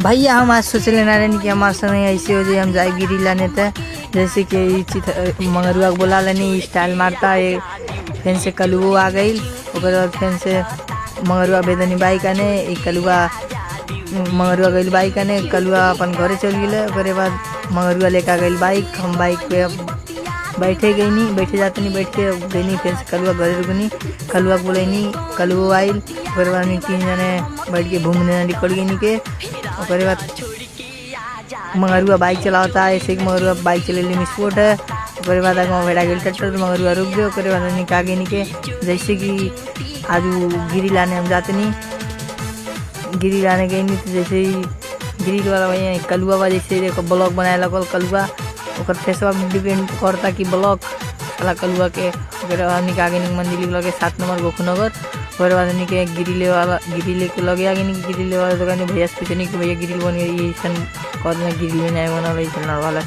भैया हम आज सोचले ना रहनी कि हमारे संग ऐसे हो जाए, हम जाए गिरी लाने थे। जैसे कि मंगरुआ को बोला लेनी स्टाइल मारता है। फिर से कलुओ आ गई, बाद फिर से मंगरुआ बेदनी बाइक आने, कलुआ मंगरुआ गई बाइक आने, कलुआ अपन घरे चल गए। ओकरे बाद मंगरुआ लेकर गई बाइक, हम बाइक पे बैठे गई नहीं, बैठे जाते नहीं, बैठ के गई। फिर से कलुआ घरे रुकनी, कलुआ को बोले कलुओ आइल। ओकरे बाद 3 जने बैठ के घूमने निकल गई के। ओकरे बाद मंगरुआ बाइक चलाता है, ऐसे मंगरुआ बाइक चले ली स्पोर्ट है। ओकरे बाद आगे बैठा गई ट्रैक्टर, तो मंगरुआ रुक गए। ओकरे बाद निकाल गई के। जैसे कि आज गिरी लाने हम जाते नहीं, गिरी लाने गई नहीं, तो जैसे ही गिरी वाला भैया कलुआ बा जैसे ब्लॉक बनाए लगल कलुआ, ओकर फेसवा डिपेंड करता कि ब्लॉक वाला कलुआ के। ओकरे बाद निकाल गई मंदिर लगे 7 नंबर गोखनगर। ओकरे बाद निके गिरिले वाला गिरिले के लगे आ गई, गिरिले वाला दुकान भैया से पूछे नहीं कि भैया गिरिल बन गई, गिरिल में नहीं बना वाला